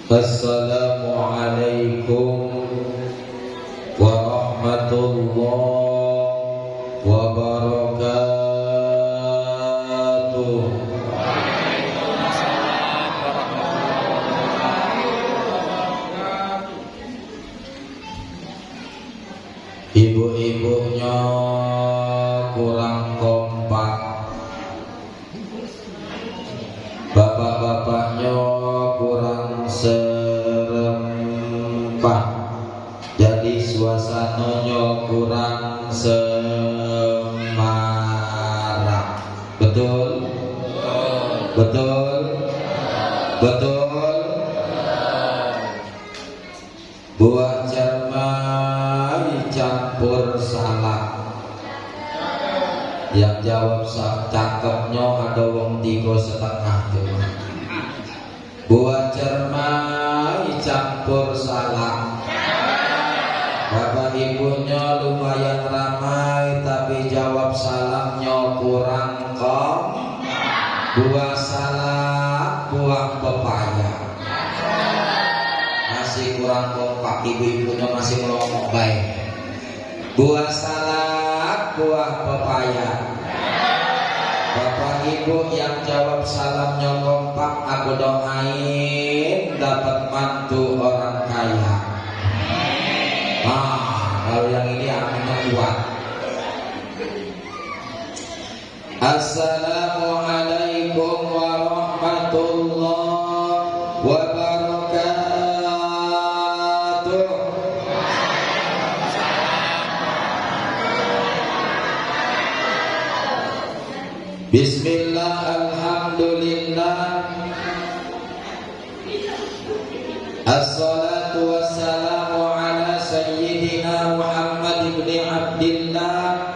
Assalamualaikum warahmatullahi wabarakatuh. Ibu-ibunya kurang kompak, bapak-bapaknya kurang serempak, jadi suasananya kurang semarak. Betul? Betul? Betul? Buah cermai campur salak. Yang jawab cakepnya ada wong 3,5 tuh. Buah cermai campur salak. Bapak ibunya lumayan ramai, tapi jawab salamnya kurang kom. Buah salak, buah pepaya. Masih kurang kompak, ibu-ibunya masih melongok baik. Buah salak, buah pepaya. Bapak ibu yang jawab salamnya kompak, aku doain dapat mantu orang kaya. Kalau yang ini aminnya kuat. Assalamualaikum warahmatullahi wabarakatuh. Bismillah, alhamdulillah, assalatu wassalamu ala sayyidina Muhammad ibn Abdillah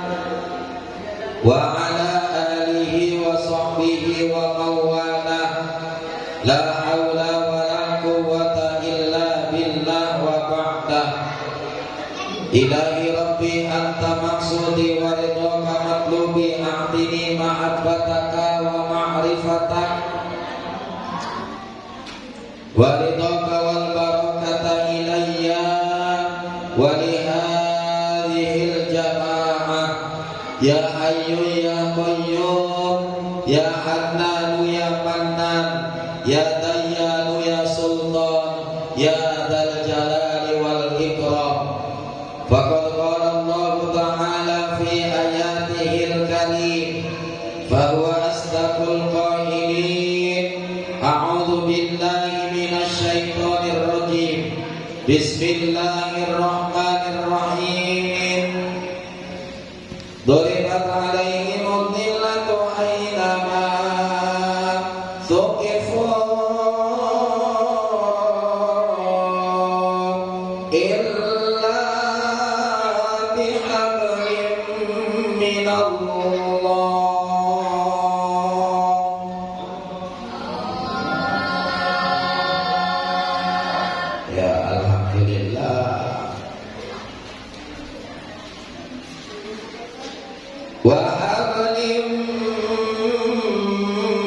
wa ala alihi wa sahbihi wa mawalah. La hawla wa la quwwata illa billah wa ba'dah. Ilahi Rabbi anta maksudi wa ridhaka matlubi, a'tini ma'abbataka wa ma'rifatak wa ridhaka wal barakata ilayya wa li hadhil jamaah. Ya hayyu ya qayyum, ya hannan ya mannan, ya dayyanu ya sultan, ya dzal jalali wal ikram. Faqad qala Allah Ta'ala fi ayatihil karim, fa huwa asdaqul qailin. A'udzu billahi minasy syaithanir rajim. Bismillahirrahmanirrahim. Duribat 'alaihimud dhillatu aynama thuqifu illa bihablin minallah. Ya alhamdulillah. Wa hablim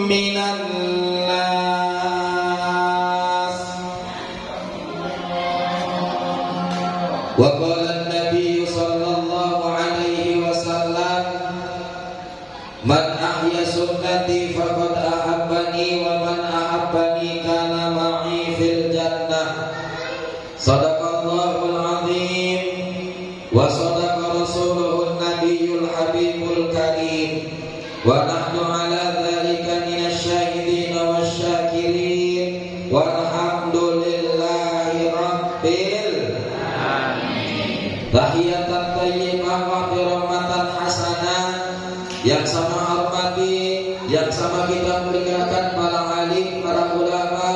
minan nas. Wa qala an-nabiy sallallahu alaihi wasallam, man ahya sunnati faqad ahabbani wa man ahabbani kana ma'i fil jannah. Sadaqallahul azim wa sadaqa rasuluhun nabiyyul habibul karim, wa nahnu ala dzalika minasy syahidin wasyakirin walhamdulillahi rabbil alamin. Tahiyatan thayyibah wa rahmatan hasanah. Yang sama hormati, yang sama kita muliakan para alim, para ulama,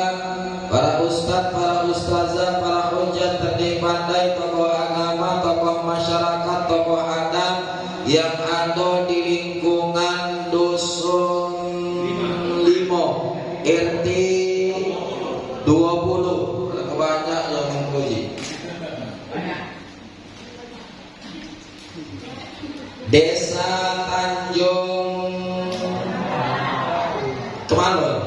para ustadz, para ustazah, para hujat terdik pandai, tokoh agama, tokoh masyarakat, tokoh adat yang ada di lingkungan Dusun Limo RT 20. Banyak yang memuji. Desa Tanjung Kemalun.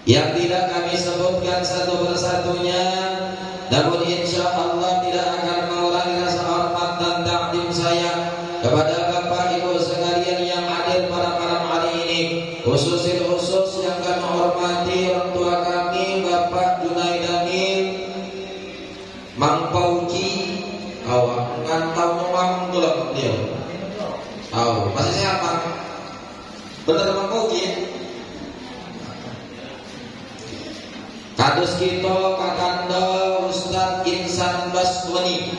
yang tidak kami sebutkan satu persatunya, namun insya Allah tidak akan mengurangi rasa hormat dan takdim saya kepada Bapak Ibu sekalian yang hadir pada malam hari ini, khusus yang kami hormati orang tua kami Bapak Junaidamil Mang Pauji, ngantau ngomong tulang dia, masih sehat Pak? Benar Mang Pauji? Kados kita kakanda Ustadz Insan Baswani,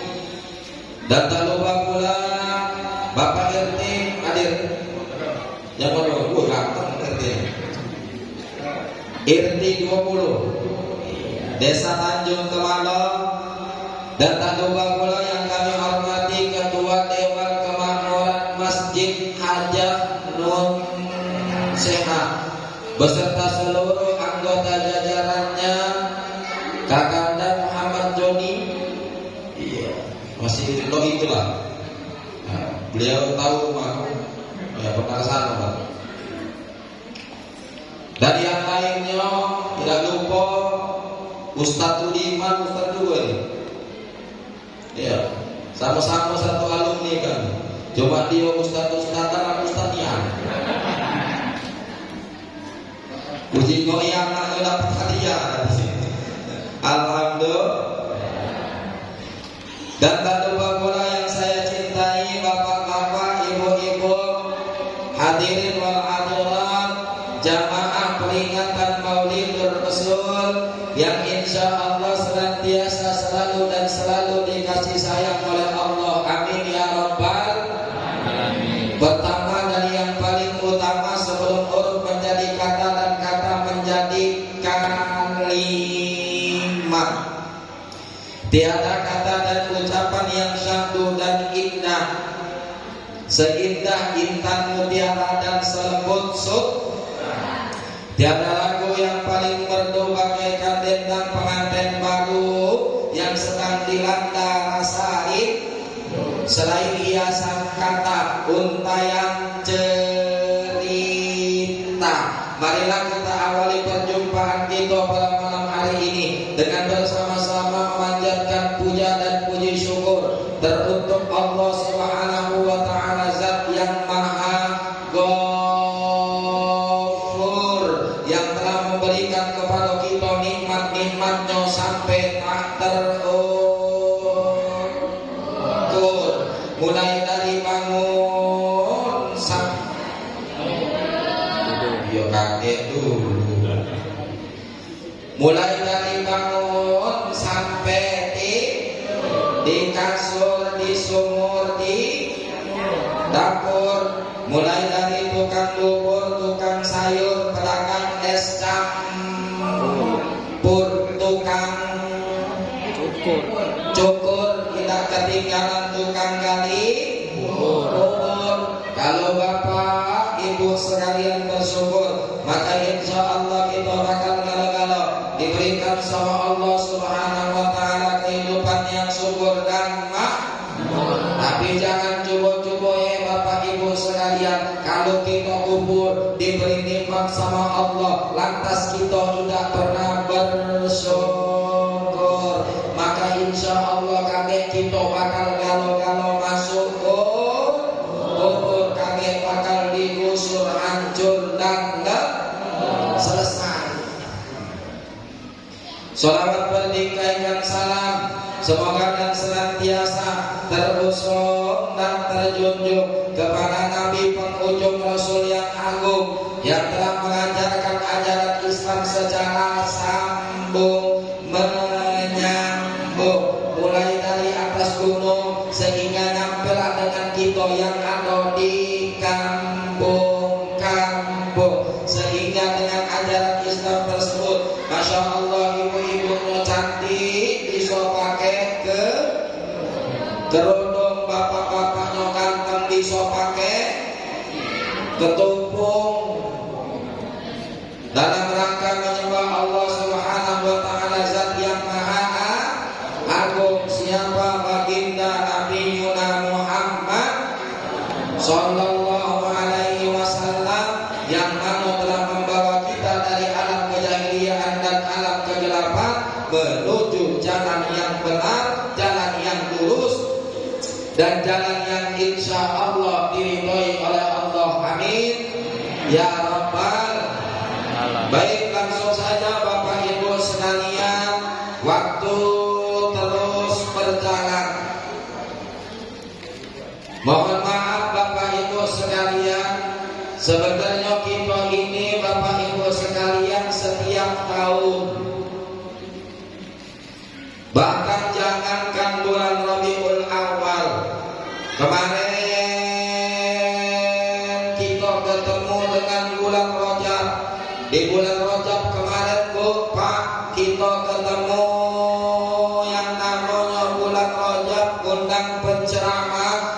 dan tak lupa pula Bapak RT hadir. Yang mana? Ganteng RT 20 Desa Tanjung Temalo, dan tak lupa pula yang kami hormati Ketua Dewan Kemakmuran Masjid Hajah Nun Sehat beserta seluruh anggota jajarannya, Kakanda Muhammad Joni. Iya, masih lo itulah. Nah, beliau tahu mah, ya pernah kesana Pak. Dan yang lainnya tidak lupa Ustadz Rudiman, Ustadz juga nih. Iya, sama-sama satu alumni kan. Coba dia Ustadz dan Ustadznya. Puji goyang anaknya dapat hadiah. Alhamdulillah. Dan tak lupa pula yang saya cintai bapak-bapak, ibu-ibu, hadirin wal hadirat, jamaah peringatan Maulidul Rasul yang insya Allah senantiasa selalu dan selalu dikasih sayang oleh Allah. Amin ya rabbal alamin. Pertama dan yang paling utama sebelum huruf menjadi kata dan kata menjadi kalimat, tiada kata dan ucapan yang syahdu dan indah seindah intan mutiara dan selembut suk. Tiada lagu yang paling merdu bagaikan dendang pengantin baru yang sedang dilanda rasa selain hiasan kata untayan cerita. Marilah kita awali perjumpaan kita pada malam hari ini dengan bersama-sama memanjatkan puja dan puji syukur teruntuk Allah Subhanahu wa taala, zat yang maha Ghafur, yang telah memberikan kepada kita nikmat-nikmatnya sampai tak terukur, mulai dari bangun sampai mulai dari bangun sampai di kasur, di sumur, di dapur, mulai dari tukang bubur, tukang sayur, pedagang es campur, tukang cukur, tidak ketinggalan tukang gali bubur. Kalau bapak ibu sekalian bersyukur, maka insya Allah kita bakal galau-galau diberikan sama Allah Subhanahu wa taala kehidupan yang subur dan makmur. Tapi jangan coba-coba ya bapak ibu sekalian, kalau kita kubur diberi nikmat sama Allah lantas kita tidak pernah bersyukur, maka insya Allah kakek kita bakal galau-galau masuk kubur, kakek bakal digusur hancur dan selesai. Salawat berdikaikan salam semoga dan senantiasa terusung dan terjunjung kepada Nabi penghujung Rasul yang agung yang telah mengajarkan ajaran Islam secara sambung menyambung, mulai dari atas gunung sehingga nyampe dengan kita yang ada di kampung-kampung, sehingga dengan ajaran Islam tersebut Masya Allah ibu-ibunya cantik bisa pakai kerudung, bapak-bapaknya ganteng bisa pakai ketumpung, dalam rangka menyembah Allah Subhanahu wa taala, zat yang maha agung. Siapa baginda Nabi Muhammad sallallahu alaihi wasallam yang mana telah membawa kita dari alam kejahilian dan jalan yang insya Allah diridhoi oleh Allah. Amin ya rabbal. Baik, langsung saja Bapak Ibu sekalian, waktu terus berjalan. Mohon maaf Bapak Ibu sekalian, sebenarnya kita ini Bapak Ibu sekalian setiap tahun, bahkan jangankan bulan Rabiul Awal, kemarin kita ketemu dengan bulan Rajab. Di bulan Rajab kemarin Bu Pak, kita ketemu yang namanya bulan Rajab, undang penceramah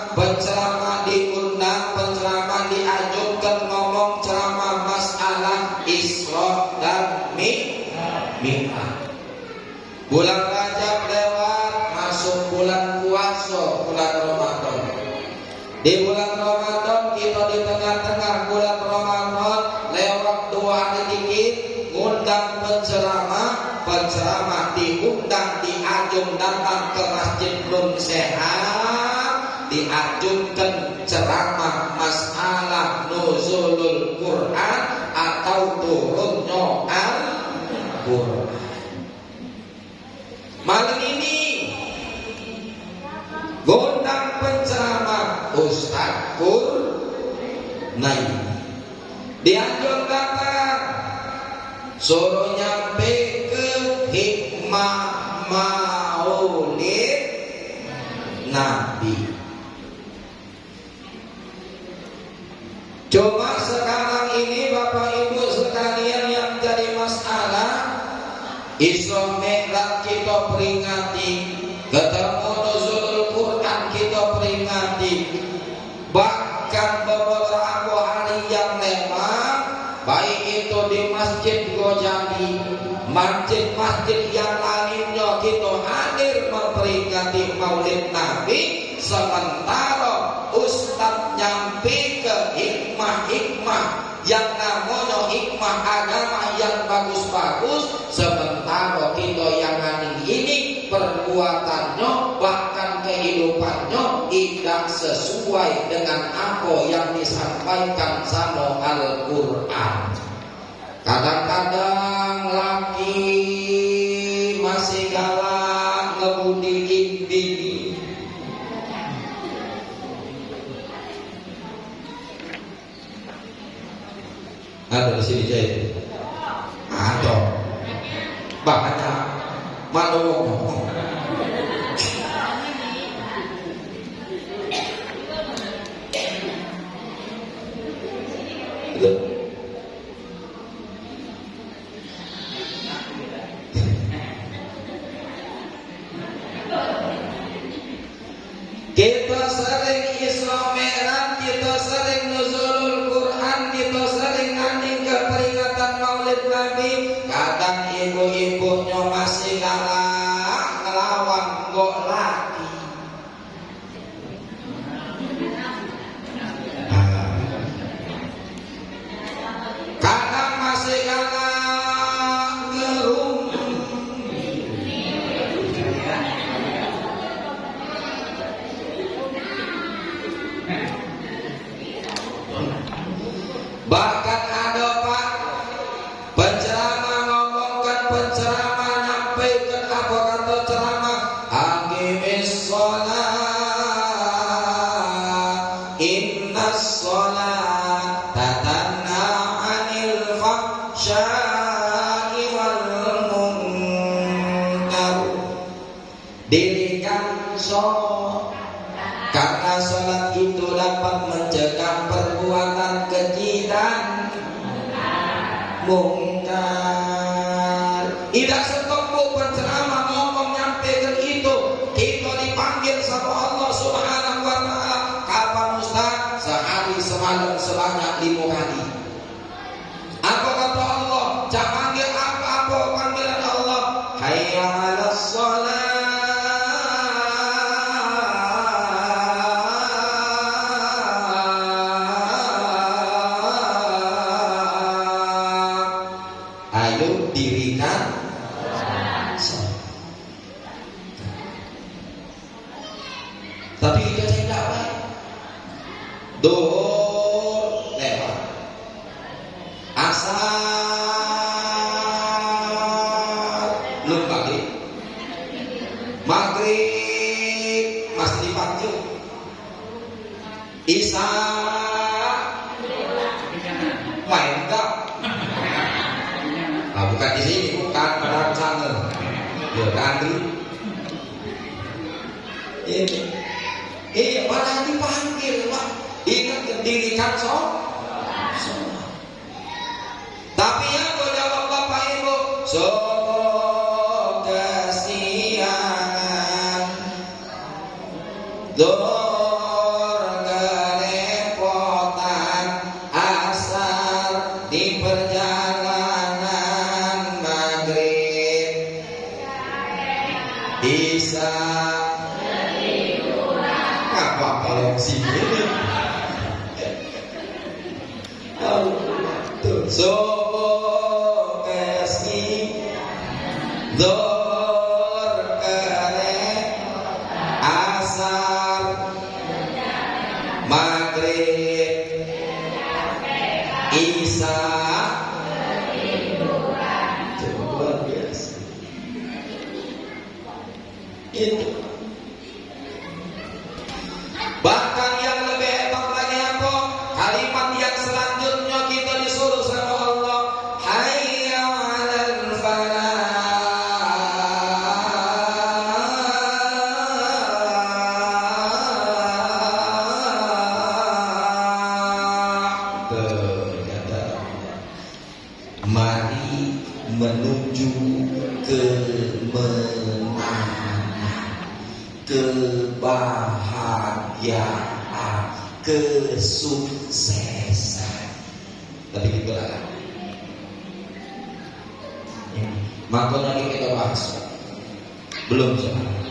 diundang, penceramah diajukan ngomong ceramah masalah Isra dan Mi'raj. Bulan Rajab lewat, masuk bulan puasa, bulan Ramadan. Di bulan Ramadan kita di tengah-tengah bulan Ramadan lewat 2 hari dikit, undang penceramah diundang, diajung datang ke Masjid Nun Sehat, diajukan ceramah masalah nuzulul Quran atau turunnya Al-Quran. Malam ini gondang penceramah Ustaz Kurnaini, dianjur datang, suruh nyampe ke hikmah maulid Nabi. Cuma sekarang ini Bapak Ibu sekalian yang jadi masalah, Isra Mi'raj kita peringati, ketemu nuzulul Quran kita peringati, bahkan beberapa hari yang lewat, baik itu di Masjid Gojali, masjid-masjid yang lainnya kita hadir memperingati Maulid Nabi, sementara Ustadz nyampe ke hikmah-hikmah yang namanya hikmah agama yang bagus-bagus, sementara kita yang ini perbuatannya bahkan kehidupannya tidak sesuai dengan apa yang disampaikan sama Al-Quran. Kadang-kadang laki masih galak ngebudiin bini. Ada di sini jadi. Ada. Banyak. Mana ngomong. Kita sering Isra Mi'raj, kita sering nuzulul Quran, kita sering nganding ke peringatan Maulid Nabi. Kadang ibu-ibunya masih galak ngelawan kok laki. Kadang masih galak gerung. Bahkan ada Pak penceramah ngomongkan, penceramah nyampaikan apa kata ceramah, aqimis sholat innas sholat tatanna anil fahsya'i wal munkar. Dirikan sholat karena sholat itu dapat mencegah perbuatan keji dan mungkar. Tidak setempuk penceramah ngomong nyampaikan itu, kita dipanggil sama Allah Subhanahu wa ta'ala. Kapan Ustaz? Sehari semalam sebanyak 5 kali. Apa kata Allah? Cak panggil apa panggilan Allah? Hayya 'alas shalah. Tapi kita Duhur lewat. Asar belum maghrib. Maghrib masih dipanggil. Isya main gak? Nah, bukan di sini, bukan pada sana. Ya kan? Ini malah dipanggil, Pak. Ingat dirikan sholat. Tapi ya kau jawab Bapak Ibu, sok kesiangan, dor kerepotan, asar di perjalanan maghrib, isya. Apa kalau sini? Subuh kesi dor kere asar maghrib isya. Luar biasa itu. Bahkan yang lebih hebat lagi apa? Kalimat yang selanjutnya kita disuruh sama Allah, hayya 'alal falah. Mari menuju kemenangan, kebahagiaan, kesuksesan. Tapi gitu lah. Makanya lagi kita bahas. Belum sekarang.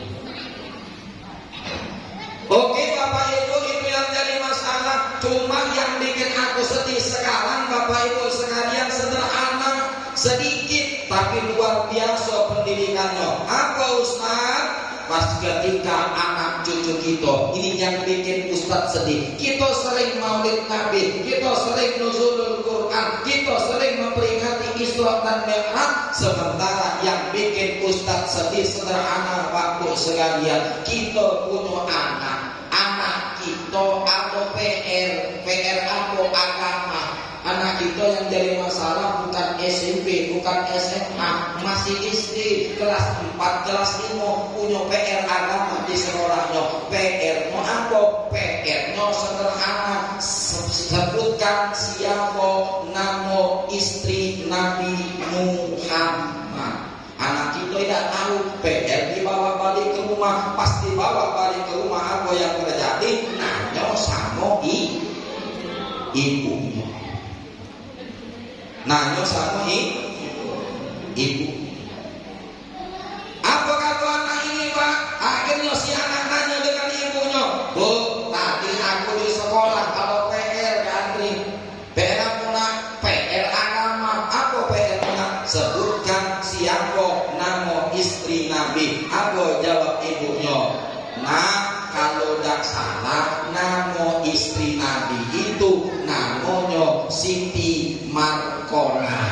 Oke Bapak Ibu, itu yang jadi masalah. Cuma yang bikin aku sedih sekarang Bapak Ibu sekalian, sederhana, sedikit tapi luar biasa pendidikannya. Apa Ustaz? Pas ketika anak cucu kita, ini yang bikin Ustaz sedih. Kita sering maulid Nabi, kita sering nuzulul Quran, kita sering memperingati Isra dan Mi'raj. Sementara yang bikin Ustaz sedih sederhana waktu sekalian, kita punya anak kita ada PR apa agama. Anak kita yang jadi masalah bukan SMP, bukan SMA, masih SD, kelas 4, kelas 5, punya PR agama di sekolahnya. PR-nya apa? PR-nya sederhana. Sebutkan siapa nama istri Nabi Muhammad. Anak kita tidak tahu, PR dibawa balik ke rumah. Pas dibawa balik ke rumah, apa yang terjadi? Nanya sama ibunya. Nanya sama ibu. Apa kata anak ini Pak? Akhirnya si anak nanya dengan ibunya, Bu, tadi aku di sekolah kalau PR Andri, PR apa nak? PR agama. Apa PR nak? Sebutkan siapa nama istri Nabi. Apa jawab ibunya? Nah, kalau tidak salah nama istri Nabi itu namanya Siti Markona.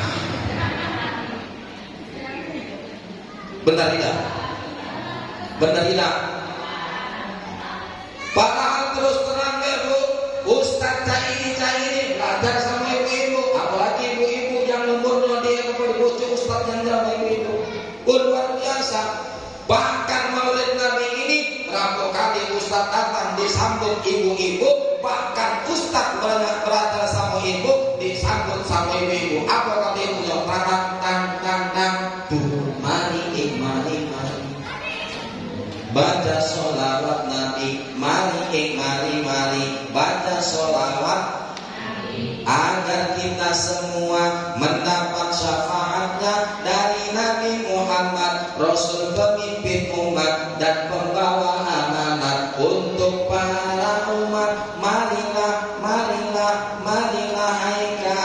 Benar tidak? Benar tidak? Padahal terus terang ya Bu, Ustaz cairi belajar sama ibu-ibu, apalagi ibu-ibu yang umurnya dia kepada bocah Ustaz yang sama ibu-ibu. Luar biasa. Bahkan maulid Nabi ini berapa kali Ustaz datang disambut ibu-ibu, bahkan Ustaz banyak belajar sama ibu disambut sama ibu-ibu. Apa kata ibunya? Tang, mari, baca sholawat Nabi, mari, baca sholawat agar kita semua mendapat syafaatnya dari Nabi Muhammad, Rasul pemimpin umat dan pembawa amanat untuk para umat. Marilah haikal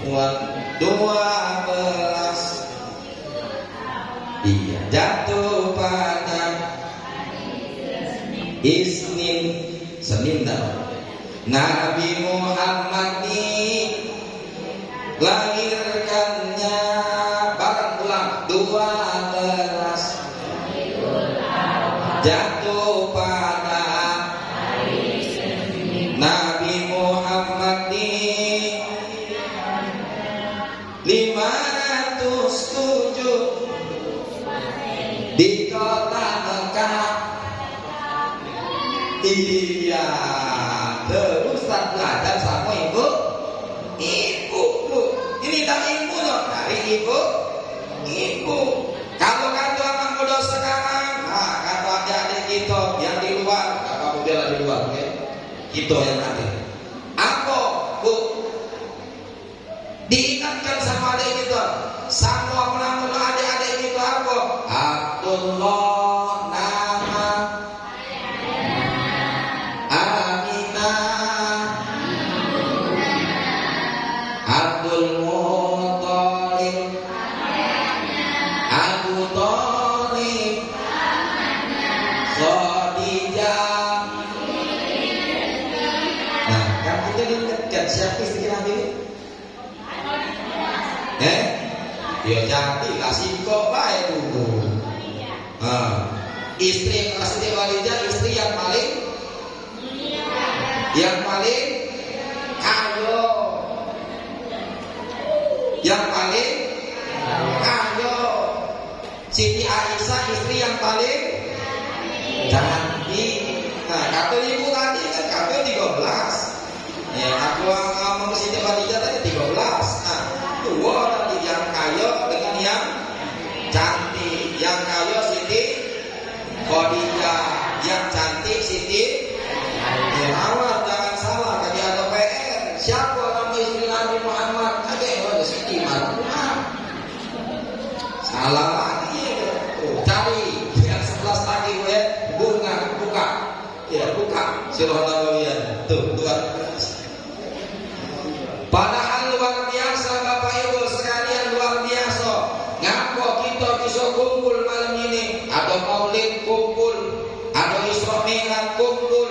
12. Dia jatuh pada Senin Nabi Muhammad dilahirkannya barang bulan 12 jatuh pada Nabi Muhammad di 507 di kota Mekah. Iya, terus tak belajar sama ibu. Bu, ini tak ibu loh, dari ibu. Kalau kata anak muda sekarang, kata adik-adik kita yang di luar, apa bela di luar, okay? Kita yang ada. Apa, Bu? Diingatkan sama adik kita, sama nama adik-adik kita apa? Abdullah nama, Aminah, Abdul Muttalib, Abu Thalib, Khadijah. Nah, kamu jadi dekat siapa istri Nabi? Ya jadi kasih kok baik dulu. Istri Siti Khadijah istri yang paling kaya, yang paling kaya. Siti Aisyah istri yang paling cantik. Nah, kata ibu tadi kan kata 13. Ya, aku ngomong Siti Khadijah tadi 13. Nah, dua tadi yang kaya dengan yang cantik. Yang kaya Siti Khadijah, yang cantik Siti. Ya, awas jangan salah, tadi ada PR. Siapa nama istri Nabi Muhammad? Ada yang Siti Marhumah. Salah lagi. Cari yang 11 lagi gue buka. Ya, buka Surah Nabawiyah. Tuh, buat. Padahal luar biasa Bapak Ibu sekalian, luar biasa. Ngapa kita bisa kumpul malam ini? Ada maulid kumpul, ada Isra Mi'raj kumpul,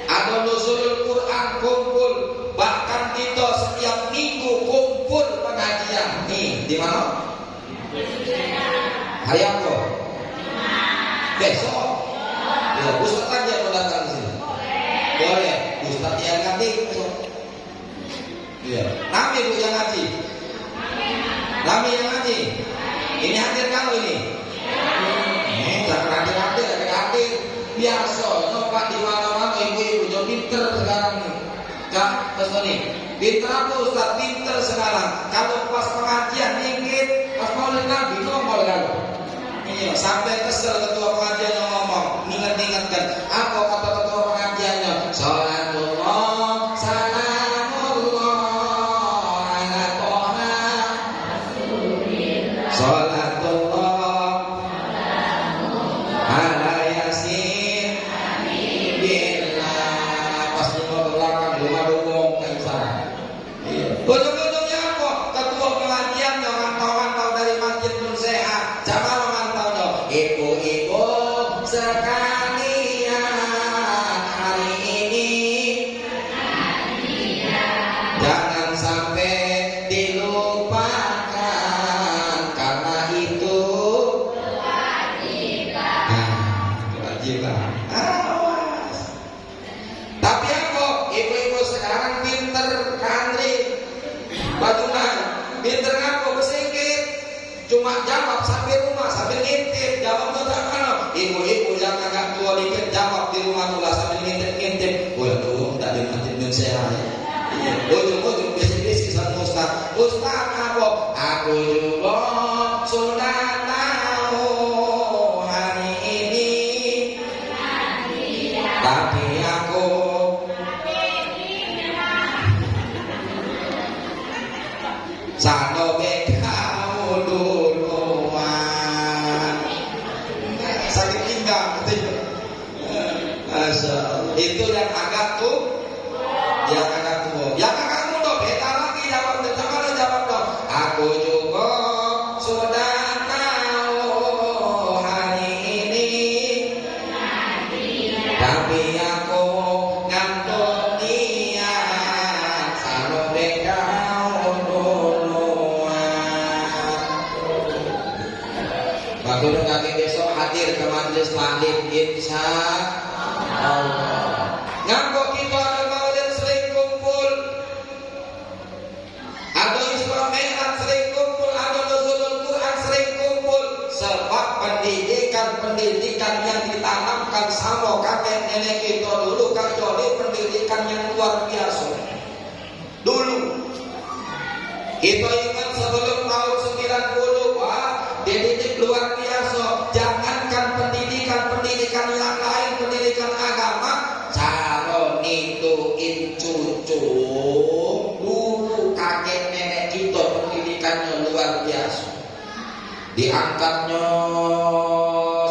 ada nuzulul Quran kumpul. Bahkan kita setiap minggu kumpul pengajian. Nih, di mana? Hari apa? Besok. Ya, Ustaz aja mau datang di sini. Boleh. Ustaz yang ngaji besok. Iya. Nami Bu yang ngaji. Nami yang ngaji. Ini hadir kamu ini. Jangan hadir. Biasa, nyoba di mana-mana ibu-ibu jadi pinter sekarang nih. Kak, terus nih. Pinter apa Ustaz? Pinter sekarang. Kalau pas pengajian dikit, pas maulid Nabi ngomong kalau. Iya, sampai kesel ketua pengajian yang ngomong, ingat-ingatkan apa kata ketua pengajiannya? Salatullah, salamullah ala Toha Rasulillah, salatullah ala Yasin Billah. Pas di belakang rumah dukung kayak sana. Iya. Ujung-ujungnya apa? Ketua pengajian yang mantau-mantau dari masjid pun sehat. Jangan ibu-ibu sekalian, hari ini jangan sampai dilupakan, karena itu kewajiban. Awas. Tapi apa? Ibu-ibu sekarang pinter kandri, bajunan, pinter ngapa bersingkit. Cuma jawab sampai rumah, sambil ngintip. Jawabnya tak mana? Ibu-ibu yang agak tua dikit jawab di rumah tulah sambil ngintip-ngintip. Waduh, tak ada masjid sehat. Ujung-ujung bisik-bisik sama Ustaz. Ustaz apa? Aku juga sudah tahu hari ini, tapi aku sano kamu duluan. Sakit pinggang itu yang agak tuh, yang agak tua. Yang agak muda beta lagi jawab, mana jawab dong. Aku juga sudah tahu hari ini, tapi aku ngantuk di Satulung kaki besok hadir ke majelis taklim insya Allah. Ngapa kita ada maulid sering kumpul, ada Isra Mi'raj sering kumpul, ada nuzulul Quran sering kumpul, sebab pendidikan yang ditanamkan sama kakek nenek kita dulu kajoli pendidikan yang luar biasa. Dulu kita ingat sebelum tahun 90, wah, dididik luar biasa. Jangankan pendidikan yang lain, pendidikan agama, cara nituin cucu. Dulu kakek nenek kita pendidikannya luar biasa. Diangkatnya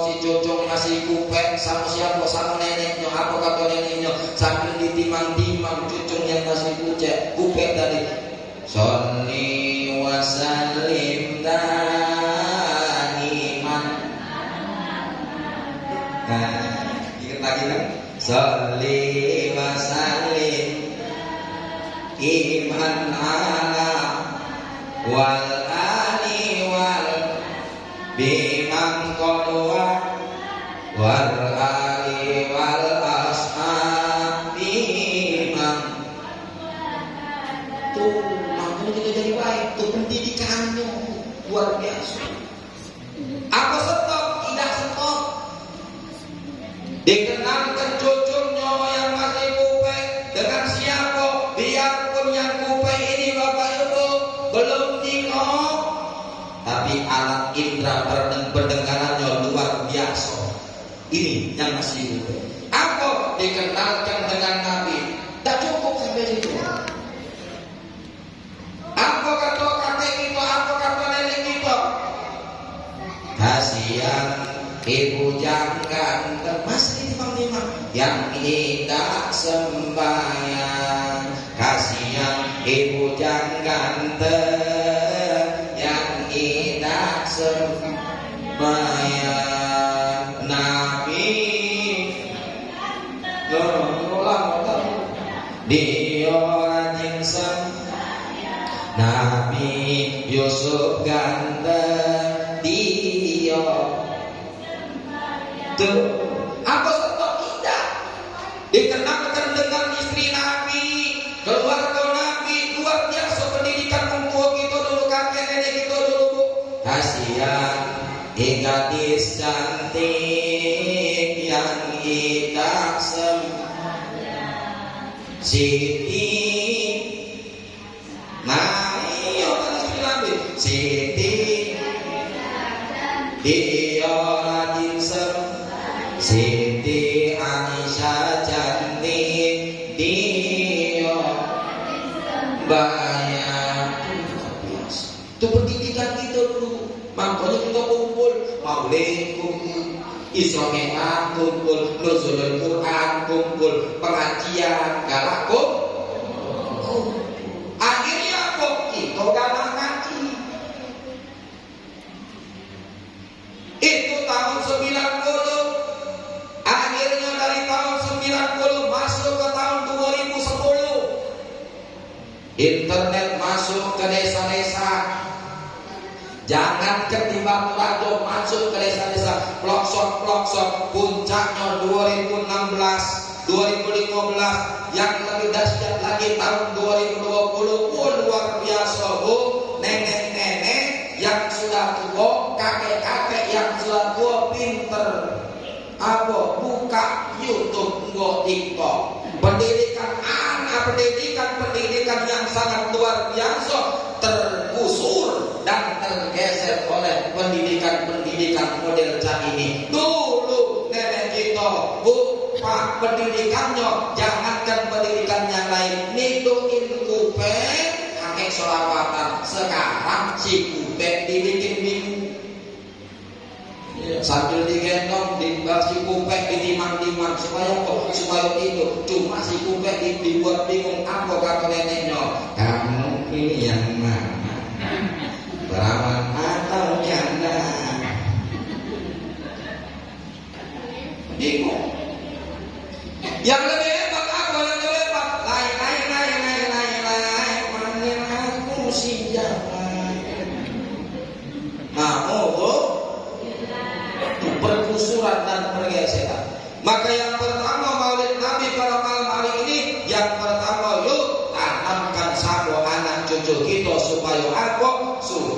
si cucung ngasih kupet sama siapa, sama neneknya, apa kata neneknya, sambil ditimang-timang cucungnya ngasih kupet tadi. Sholli wa sallim daiman. Ingat lagi kan? Sholli wa sallim iman ala wal ali wal bimang qolwa wal ali wal ashabi bimang. Tuh kita jadi baik, tuh pendidikannya luar biasa. Apa stop? Tidak stop. Dikenalkan cucunya yang masih kupe dengan siapa? Biarpun yang kupe ini bapak ibu belum nikah, tapi alat indera pendengarannya luar biasa. Ini yang masih kupe. Apa? Dikenalkan dengan Nabi. Tak cukup sampai situ. Apa kata kakek kita, apa kata nenek kita? Kasihan ibu jangan masih dimang-dimang yang tidak sembahyang. Kasihan ibu jangan yang tidak sembahyang. Nabi dia rajin Nabi Yusuf ganteng dia. Tuh, apa sebab tidak dikenalkan dengan istri Nabi, keluarga Nabi, luar biasa pendidikan orang kita dulu, kakek nenek kita dulu. Kasihan gadis cantik yang kita Siti. Nah, iya kan istri Nabi Siti dia rajin Siti Aisyah cantik dia banyak. Itu pendidikan kita dulu. Makanya kita kumpul maulid kumpul, Isra Mi'raj kumpul, nuzulul Quran kumpul, pengajian galak kumpul. Akhirnya kok kita galak ngaji. Itu tahun 90. Akhirnya dari tahun 90 masuk ke tahun 2010. Internet masuk ke desa-desa. Jangan ketimbang radio masuk ke desa-desa, pelosok-pelosok. Puncaknya 2016, 2015, yang lebih dahsyat lagi tahun 2020. Luar biasa bu, nenek-nenek yang sudah tua, kakek-kakek yang sudah tua pinter. Apa? Buka YouTube, buka TikTok. Pendidikan anak, pendidikan yang sangat luar biasa tergusur dan tergeser oleh pendidikan model cak ini. Dulu nenek kita buka pendidikannya, jangankan pendidikan yang lain, nituin kupe, kakek solawatan. Sekarang si kupe dibikin bingung. Sambil digendong, si kupek ditimang-timang supaya itu. Cuma si kupek dibuat bingung. Apa kata neneknya? Kamu pilih yang mana? Perawan atau janda? Bingung. Yang lebih hebat apa? Yang lebih hebat? Lain. Panggil aku si janda. Mau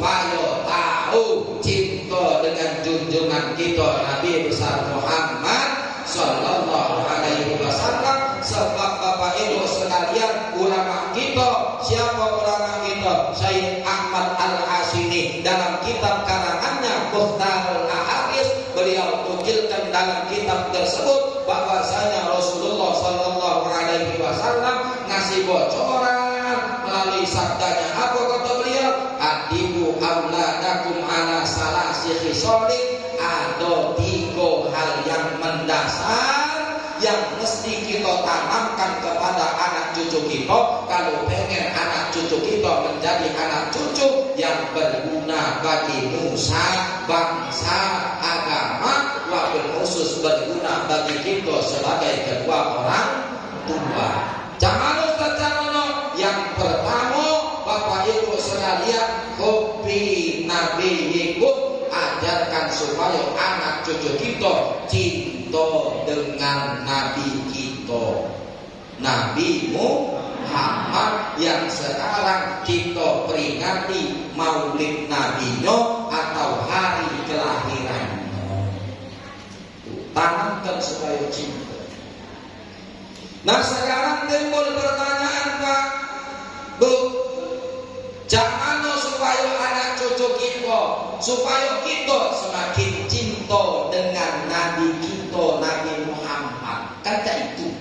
supaya tahu cinta dengan junjungan kita Nabi besar Muhammad sallallahu alaihi wasallam. Sebab Bapak Ibu sekalian, ulama kita, siapa ulama kita? Syekh Ahmad Al-Hashimi dalam kitab karangannya Mukhtarul Ahadits, beliau tukilkan dalam kitab tersebut bahwasanya Rasulullah sallallahu alaihi wasallam ngasih bocoran melalui sabdanya. Apa kata beliau? Adibu auladakum ala salasi khisalin. Ada 3 hal yang mendasar yang mesti kita tanamkan kepada anak cucu kita kalau pengen anak cucu kita menjadi anak cucu yang berguna bagi nusa, bangsa, agama, wabil khusus berguna bagi kita sebagai kedua orang tua. Jangan lupa yang pertama, Bapak Ibu sekalian, hobi Nabi ikut, ajarkan supaya anak cucu kita cinta dengan Nabi kita, Nabi Muhammad yang sekarang kita peringati maulid Nabinya atau hari kelahirannya. Tanamkan supaya cinta. Nah sekarang timbul pertanyaan, Pak, Bu, jangan supaya anak cucu kita, supaya kita semakin cinta dengan Nabi kita, Nabi Muhammad. Kan itu.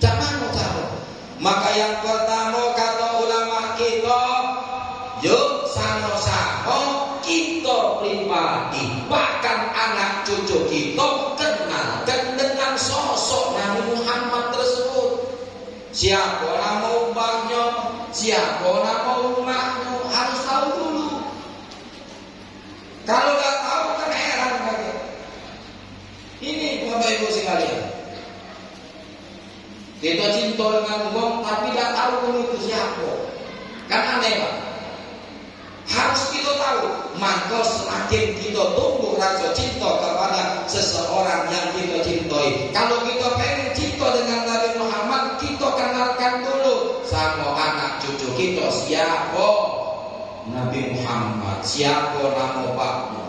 Jangan cara. Maka yang pertama kata ulama kita, yuk sama-sama kita pribadi, bahkan anak cucu kita kenalkan dengan sosok Nabi Muhammad tersebut. Siapa nama ubahnya, siapa nama rumahnya, harus tahu dulu. Kalau nggak tahu kan heran lagi. Ini Bapak Ibu sekalian, kita cinta dengan uang tapi nggak tahu itu siapa, kan aneh Pak. Harus kita tahu. Maka semakin kita tumbuh rasa cinta kepada seseorang yang kita cintai. Kalau kita pengen cinta dengan Nabi Muhammad, kita kenalkan dulu sama anak cucu kita siapa Nabi Muhammad, siapa nama bapaknya.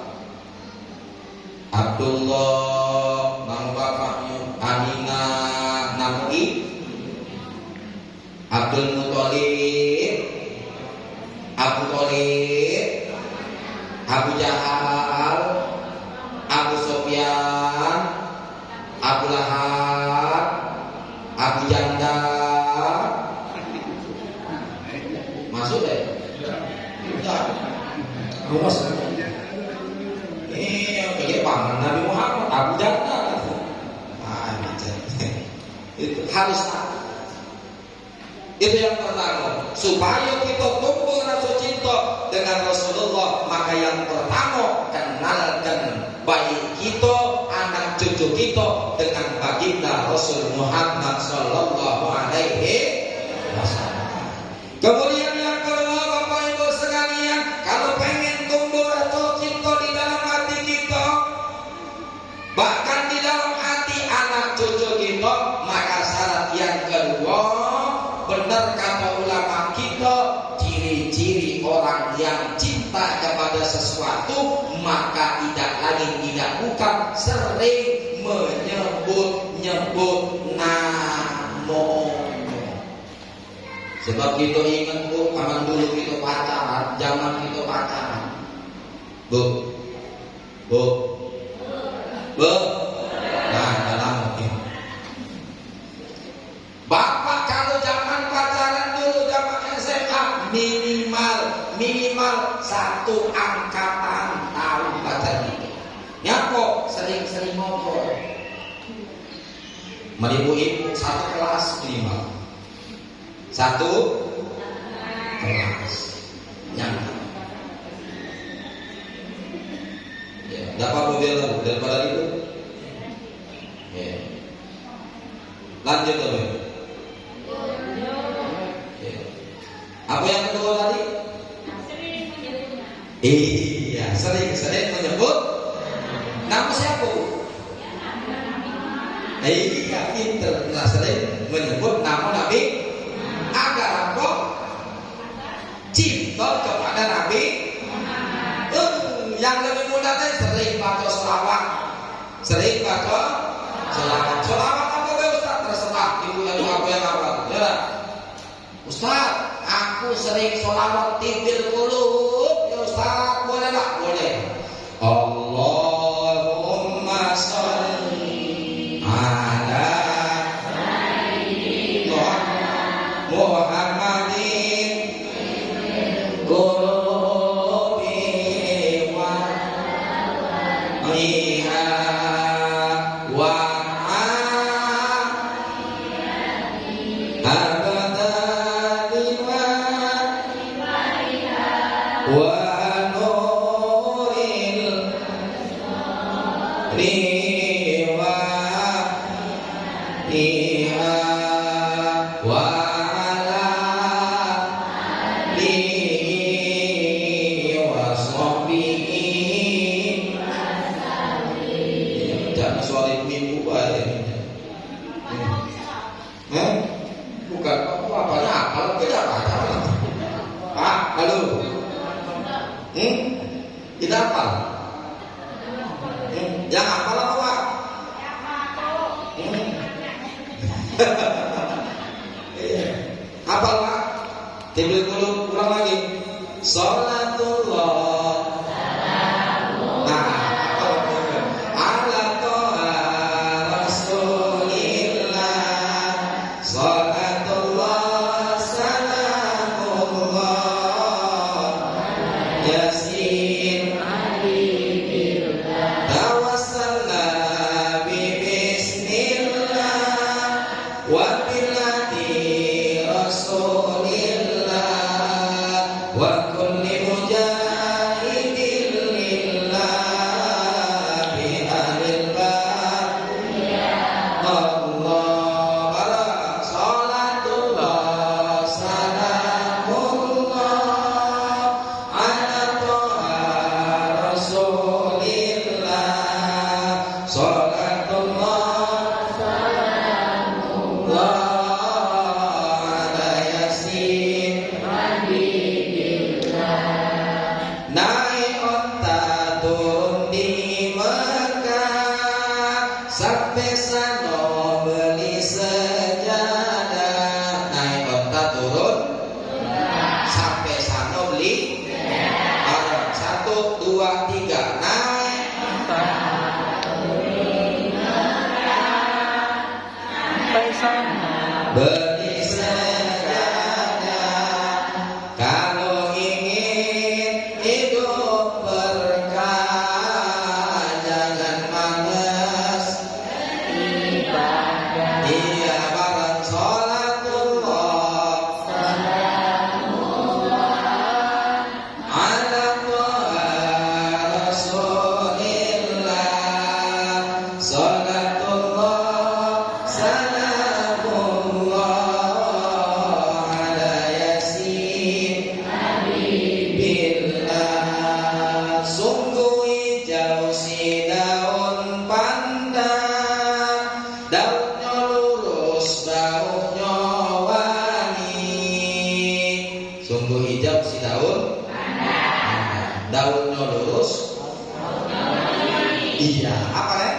Abdullah nama bapaknya, Aminah nama Abdul Muthalib, Abu Thalib, Abu Jahal, Abu Sufyan, Abu Lahab, Abu Jandal. Masuk deh? Enggak. Rumus. Ini yang kayak paman Nabi Muhammad, Abu Jandal. Itu harus tahu. Itu yang pertama, supaya kita tumbuh rasa cinta dengan Rasulullah. Maka yang pertama, kenalkan bayi kita, anak cucu kita dengan baginda Rasul Muhammad sallallahu alaihi wasallam. Kemudian yang kedua, Bapak Ibu sekalian, kalau pengen tumbuh rasa cinta di dalam hati kita, bahkan di dalam hati anak cucu kita, maka syarat yang kedua, benar kata ulama kita, ciri-ciri orang yang cinta kepada sesuatu maka tidak lain tidak bukan sering menyebut-nyebut namanya. Sebab kita ingat Bu, zaman dulu kita pacaran, zaman kita pacaran, Bu, nah dalam mungkin Bapak kalau zaman pacaran dulu, zaman SMA minimal 1 angkatan tahun pacaran itu. Nyapa sering-sering ngobrol. Ibu-ibu 1 kelas minimal. 1 kelas. Nyapa. Ya, dapat mobil daripada itu. Ya. Lanjut teman. Apa yang kedua tadi? Sering menyebut. Iya, sering menyebut nama siapa? Iya, pinter. Nah, sering menyebut nama Nabi agar apa? Cinta kepada Nabi kata selawat. Selawat apa ya Ustaz? Terserah ibu yang apa yang apa. Ya. Ustaz, aku sering selawat titir kulub. Ya Ustaz, boleh tak? Boleh. Allahumma sholli ala Muhammadin qulubi wa liha wa abadalima wa nuril liwa liha wa bukan apa-apanya apa tidak apa Pak, halo kita apa? Yang apa lah Pak? Apa Pak? Timbul dulu ulang lagi. Salatullah beli sejadah kalau ingin hidup berkah jangan males ibadah dia bareng sholatullah ala rasulillah sholatullah daunnya lurus. Iya, apa nih?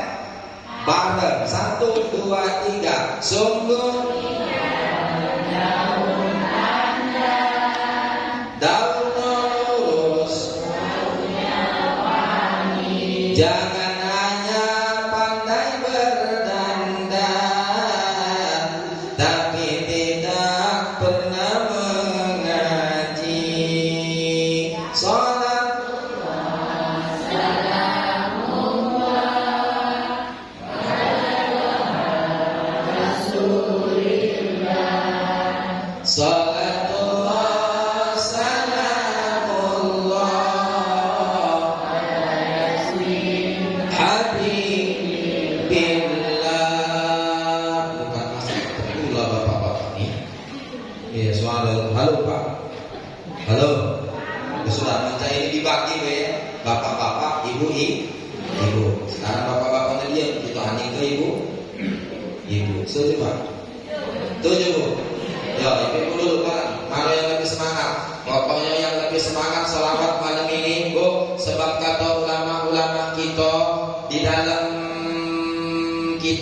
Bareng, 1, 2, 3. Sungguh daunnya lurus, jangan hanya pandai berdandan, tapi tidak pernah mengaji. Salatullah salamullah habibillah. Bukan masih pula bapak-bapak ini. Iya, soal halo Pak. Halo. Sudah minta ini dibagi ya. Bapak-bapak, ibu. Sekarang bapak-bapaknya diam, kita hanya ke ibu. Setuju Pak? Setuju Bu? Ya, ibu dulu Pak. Mana yang lebih semangat? Pokoknya yang lebih semangat selawat malam ini Bu. Sebab kata ulama-ulama kita di dalam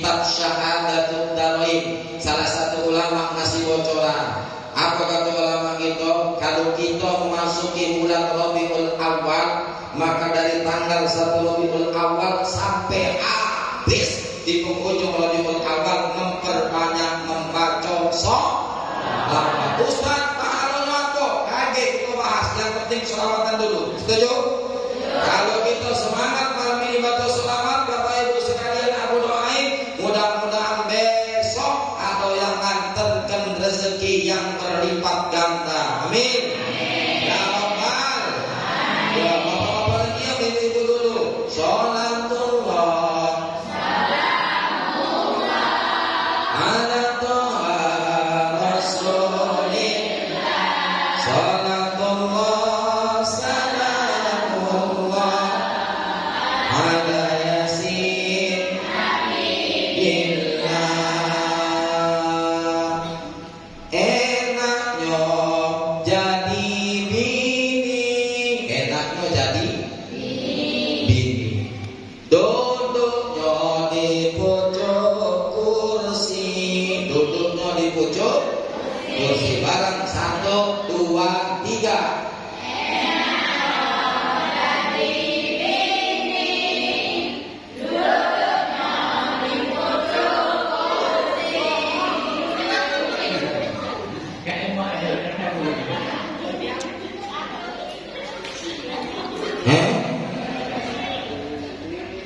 kitab Syahadatul Darain. Salah satu ulama ngasih bocoran. Apa kata ulama kita? Kalau kita memasuki bulan Rabiul Awal, maka dari tanggal 1 Rabiul Awal sampai habis di penghujung Rabiul Awal memperbanyak membaca sholawat. Ustaz, pahalanya apa? Kaget kita bahas. Yang penting sholawatan dulu. Setuju? Kalau kita semangat malam ini baca sholawat, Bapak Ibu sekalian, aku doain mudah-mudahan besok ada yang nganterkan rezeki yang berlipat ganda. Amin. Ya Rabbal. Ya Bapak-bapak lagi yang ibu dulu. Sholatullah ala Toha Rasulillah. Sholatullah salamullah ala Yasin Habibillah. Enaknya jadi bini, enaknya jadi bini. Duduknya di pucuk kursi, duduknya di pucuk kursi. Barang 1, 2, 3.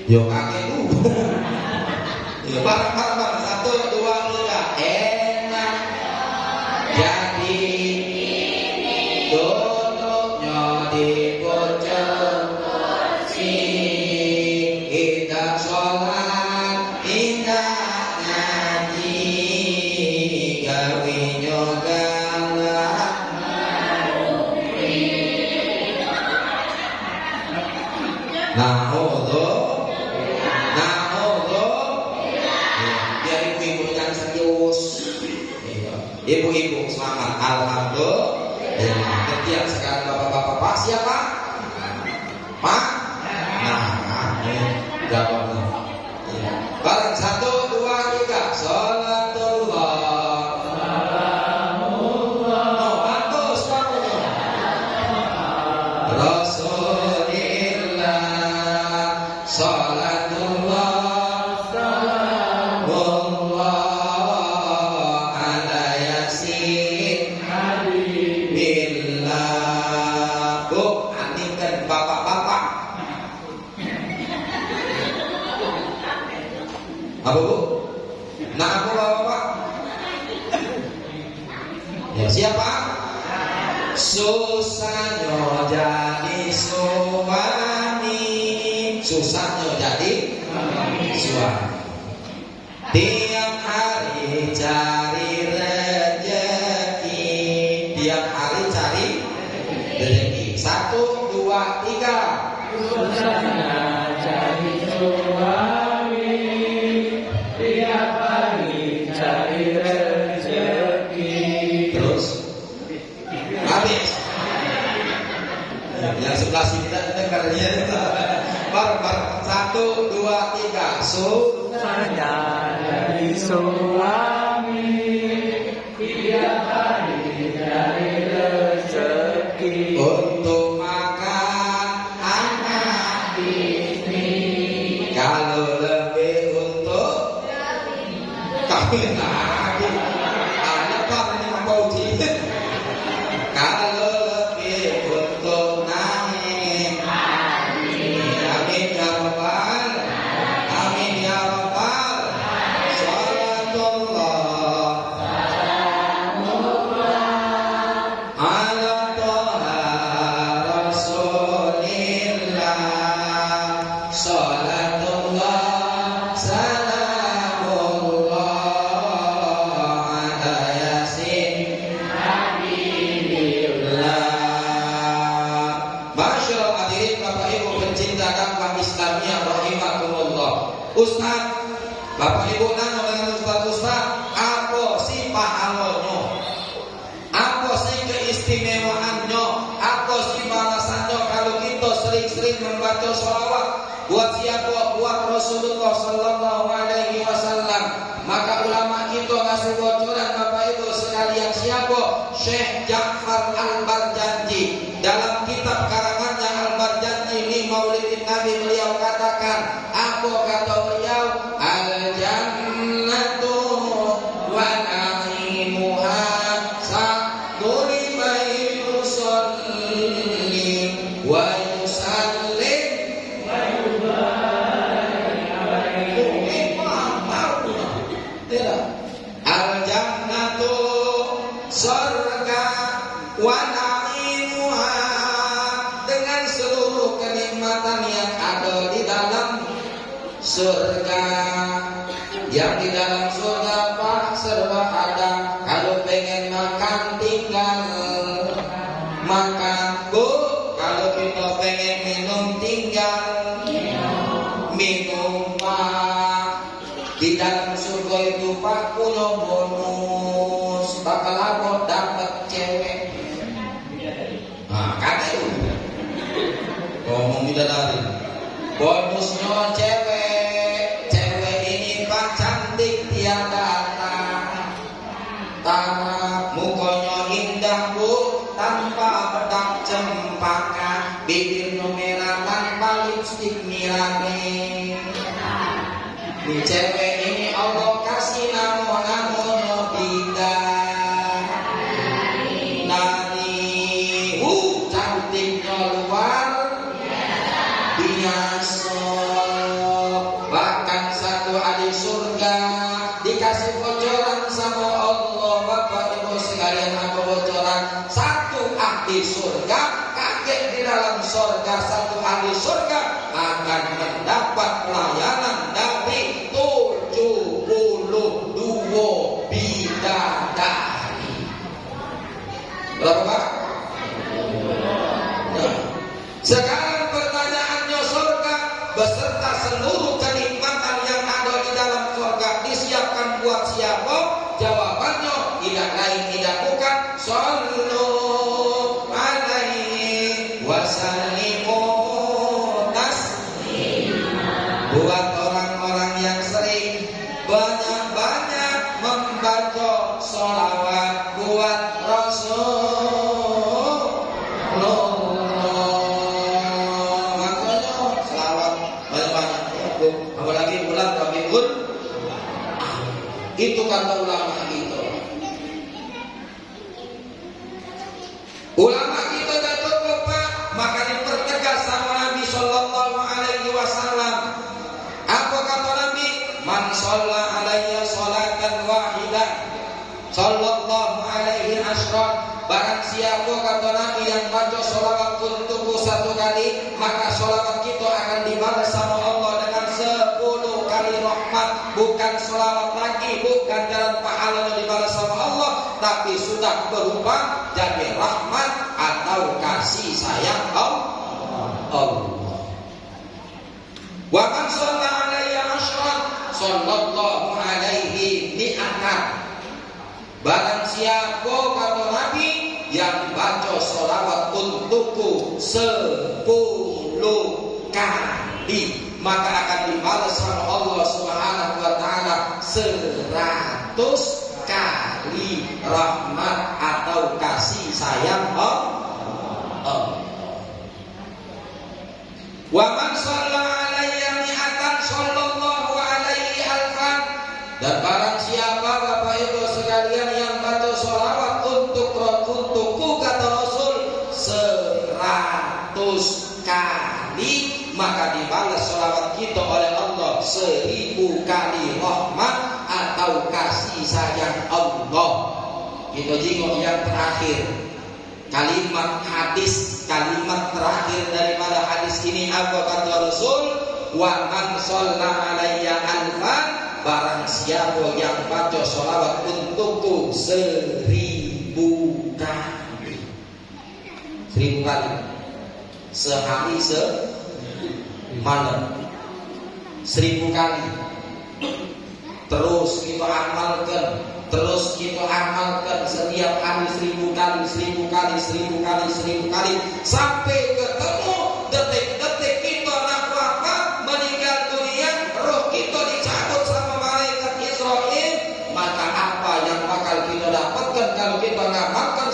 Yo kakek lu. Yo bareng-bareng 1, 2, 3. Enak jadi duduknya di pucuk kursi. Kita sholat, kita ngaji, gawinya galak. Biar ibu-ibu yang serius. Ibu-ibu semangat. Alhamdulillah. Ketiak sekarang bapak-bapak. Pak siapa? Pak? Jawab. Bareng 1, 2, 3. Sholatullah. Bagus. Rasulillah. Sholatullah salamullah ala Yasin Habibillah. Bu, andingkan bapak-bapak. Apa bu? Nah aku bapak-bapak. Ya siapa? Susahnya jadi suami, susahnya jadi suami. Tiap hari cari rezeki, tiap hari cari rezeki. 1, 2, 3. Susahnya jadi suami, tiap hari cari rezeki. Terus habis. Yang sebelah sini tidak dengar dia. Bareng-bareng 1, 2, 3. Susahnya jadi suami, tiap hari cari rezeki. Untuk makan anak Ini kalau lebih untuk kawin lagi. Anak pak ini mau uji. Kalau lebih untuk naik. Amin ya Rabbal. Amin ya Rabbal. Sholatullah ala Toha Rasulillah. Sholatullah salamullah ala Yasin Habibillah. Masyaallah hadirin Bapak Ibu pencinta dakwah Islamiyah rahimakumullah. Ustaz, Bapak Ibu nanya dengan Ustaz, apa sih pahalanya? Apa sih keistimewaannya? Apa sih balasannya kalau kita sering-sering membaca sholawat? Buat siapa? Buat Rasulullah Sallallahu Alaihi Wasallam. Syekh Ja'far Al-Barjanji dalam kitab karangannya Al-Barjanji li Maulidin Nabi, beliau katakan, apa kata beliau? Al-jannatu wa na'imuha sa'duri bayu salli wa yusallim wa yubarik. Al-jannatu surga wa na'imuha dengan seluruh kenikmatan yang ada di dalam surga. Yang di dalam surga Pak serba ada. Kalau pengen makan tinggal makan, Bu. Kalau kita pengen minum tinggal minum, Pak. Di dalam surga itu Pak punya bonus, bakal apa dapat cewek. Nah, kan itu ngomong bidadari. Bonusnya cewek, cewek ini Pak cantik tiada tara, mukanya indah Bu, tanpa bedak cempaka, bibirnya merah tanpa lipstik mirame. Di cewek ini Allah kasih namanya Bidadari. Cantiknya luar biasa. Bahkan satu ahli surga dikasih bocoran sama Allah. Bapak Ibu sekalian, apa bocoran? Satu ahli surga kaget di dalam surga, satu ahli surga akan mendapat pelayanan dari 72 bidadari. Berapa Pak? Nah, sekarang pertanyaannya, surga beserta seluruh kenikmatan yang ada di dalam surga disiapkan buat siapa? Jawabannya tidak lain tidak bukan sallu alaihi wasallimu taslima. Buat orang-orang yang sering banyak-banyak membaca sholawat buat Rasulullah. Makanya sholawat banyak-banyak ya Bu. Apalagi bulan Rabiul. Itu kata ulama kita. Ulama kita datuk Bapak, maka dipertegas sama Nabi sallallahu alaihi wasallam. Apa kata Nabi? Man shalla alayya sholatan wahidah sallallahu alaihi asyran. Barang siapa kata Nabi yang baca sholawat untukku satu kali, maka sholawat kita akan dibalas sama Allah dengan 10 kali rahmat. Bukan sholawat lagi, bukan jalan pahala yang dibalas sama Allah, tapi sudah berubah jadi rahmat atau kasih sayang Allah. Wa man shalla alayya asyran sallallahu alaihi mi'atan. Barang siapa kata Nabi yang baca sholawat untukku 10 kali, maka akan dibalas sama Allah Subhanahu wa taala 100 kali rahmat atau kasih sayang Allah. Wa man shalla alayya mi'atan sallallahu alaihi alfan. Dan barang siapa Bapak Ibu sekalian yang baca sholawat untukku kata Rasul 100 kali, maka dibalas sholawat kita oleh Allah 1000 kali rahmat atau kasih sayang Allah. Kita jengok yang terakhir, kalimat hadis, kalimat terakhir daripada hadis ini. Apa kata Rasul? Wa man shalla alayya alfan. Barang siapa yang baca sholawat untukku 1000 kali. 1000 kali sehari semalam, 1000 kali. Terus kita amalkan, setiap hari 1000 kali, 1000 kali, 1000 kali, 1000 kali, sampai ketemu detik-detik kita nak wafat meninggal dunia, roh kita dicabut sama malaikat Israel. Maka apa yang bakal kita dapatkan kalau kita ngamalkan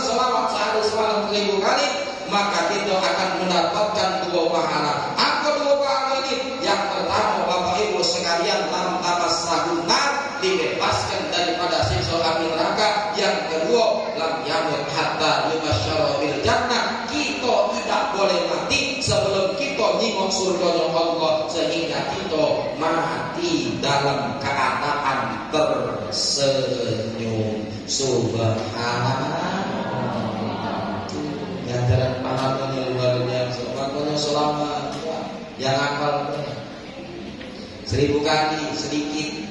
pahala. Apa dua pahala ini? Yang pertama Bapak Ibu sekalian, lam tamassahunar, dibebaskan daripada siksa api neraka. Yang kedua, lam yamut hatta yubasysyara bil jannah, kita tidak boleh mati sebelum kita nyingok surganya Allah, sehingga kita mati dalam keadaan tersenyum. Subhanallah. Ganjaran pahalanya luar biasa. Makanya selamat yang hafal 1000 kali sedikit,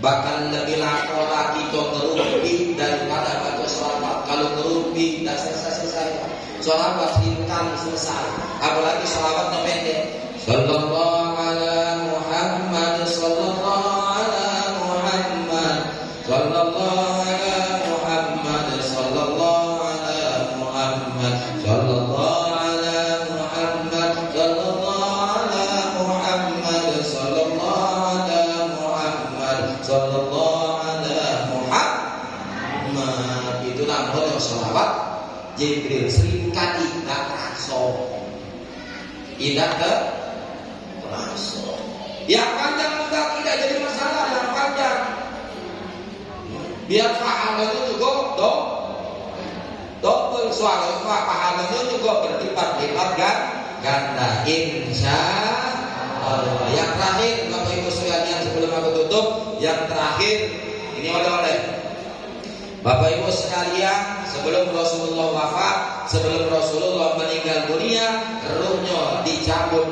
bahkan lebih lama kita ngerumpi daripada baca sholawat. Kalau ngerumpi tidak selesai sholawat 1000 kali selesai, apalagi sholawat pendek. Sallallahu ala Muhammad, sallallahu ala Muhammad, sallallahu ala Muhammad, sallallahu ala Muhammad, sallallahu ala Muhammad, sallallahu ala Muhammad, sallallahu ala Muhammad, sallallahu ala Muhammad. Itu namanya sholawat Jibril 1000 kali tidak terasa. Tidak terasa. Yang panjang juga tidak jadi masalah, yang panjang. Biar pahalanya juga double, soalnya pahalanya juga berlipat-lipat ganda, insya Allah. Yang terakhir Bapak Ibu sekalian, sebelum aku tutup, yang terakhir ini oleh-oleh Bapak Ibu sekalian, sebelum Rasulullah wafat, sebelum Rasulullah meninggal dunia, ruhnya dicabut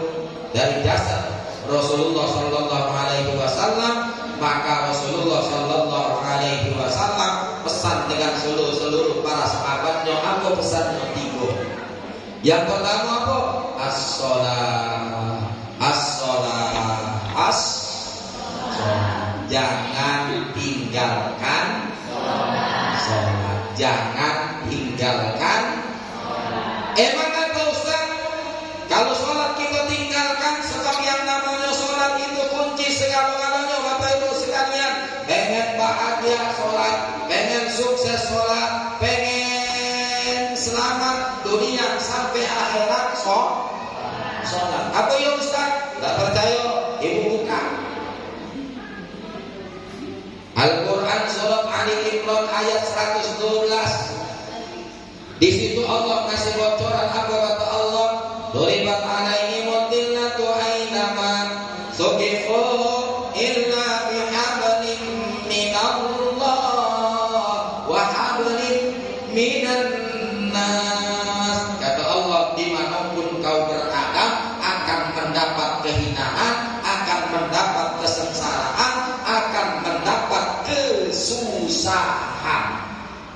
dari jasad Rasulullah Sallallahu Alaihi Wasallam. Maka Rasulullah Sallallahu Alaihi Wasallam pesan dengan seluruh para sahabatnya. Apa pesannya? 3. Yang pertama apa? As-sholat, as-sholat, as-sholat. Jangan tinggalkan sholat. Jangan tinggalkan. Emang kata Ustaz, kalau sholat kita tinggalkan, sebab yang namanya sholat itu kunci segala-galanya. Bapak Ibu sekalian, pengen bahagia sholat, pengen sukses sholat, pengen selamat dunia sampai akhirat sholat. Apa ya Ustaz? Tidak percaya? Ibu buka Al-Quran surat Ali Imran ayat 112. Di situ Allah kasih bocoran. Apa kata Allah? Duribat alaihimud dillatu ainama suqifu illa bihablin minallah wa hablin minan nas. Kata Allah, dimanapun kau berada akan mendapat kehinaan, akan mendapat kesengsaraan, akan mendapat kesusahan.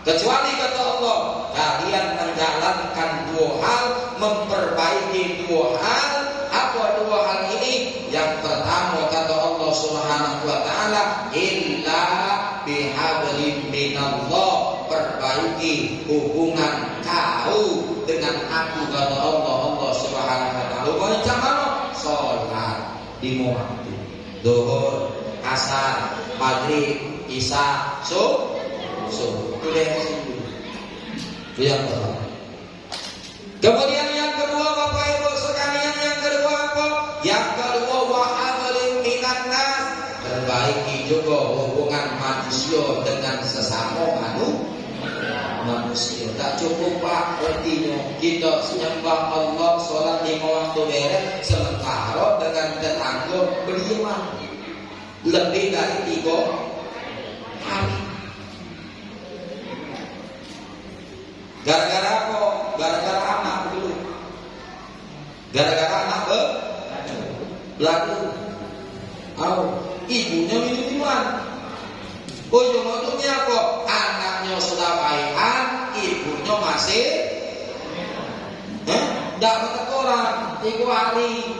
Kecuali kata Allah, kalian menjalankan 2 hal, memperbaiki 2 hal. Apa 2 hal ini? Yang pertama kata Allah Subhanahu wa taala, illa bihablim minallah, perbaiki hubungan kau dengan aku, kata Allah Subhanahu wa taala. Hubungan mana? Salat di waktu. Zuhur, asar, maghrib, isya, subuh. Itu yang pertama. Kemudian yang kedua Bapak Ibu sekalian, yang kedua apa? Yang kedua wahablin minan nas, perbaiki juga hubungan manusia dengan sesama manusia. Tak cukup Pak, artinya kita menyembah Allah, sholat 5 waktu beres, sementara dengan tetangga beriman lebih dari 3 hari. Gara-gara apa? Gara-gara anak dulu. Gara-gara anak belagu. Ibunya minuman. Ujung-ujungnya apa? Anaknya sudah baikan, ibunya masih tidak bertekoran 3 hari.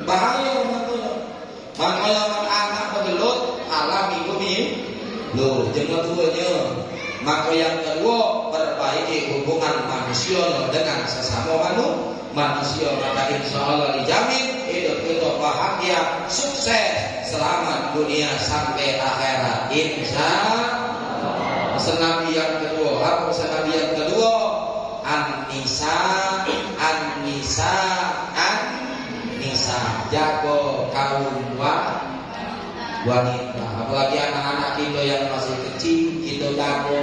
Bahaya makanya. Makanya anak bergelut alami bumi. Loh, jangan tuanya. Maka yang kedua, perbaiki hubungan manusia dengan sesama manusia. Maka insya Allah dijamin hidup kita bahagia, sukses, selamat dunia sampai akhirat. Insya Allah. Senabi yang kedua, apa senabi yang kedua? An-nisa, an-nisa, an-nisa. Jago kaum wanita. Apalagi anak-anak kita yang masih kecil, kita jago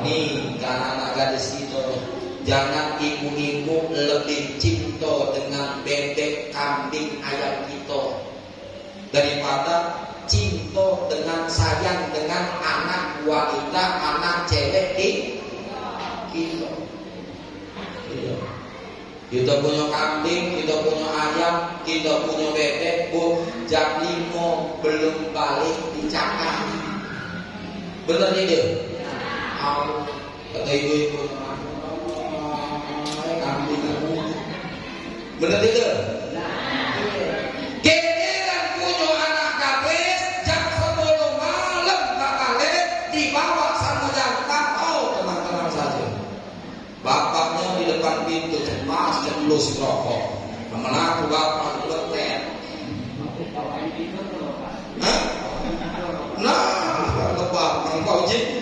nih karena anak gadis kita. Jangan ibu-ibu lebih cinta dengan bebek, kambing, ayam kita daripada cinta dengan sayang dengan anak wanita, anak cewek di kita. Kita punya kambing, kita punya ayam, kita punya bebek, bu, jam 5 belum balik dicakar. Bener nih deh. Kata ibu-ibu, kambing aku. Bener nih deh. Giliran punya anak gadis, jam 10 malam tak balik, dibawa sama jantan. Oh, tenang-tenang saja. Bapaknya di depan pintu cemas cenglus rokok. Menaku bapak letet. Nah, lebah engkau jin.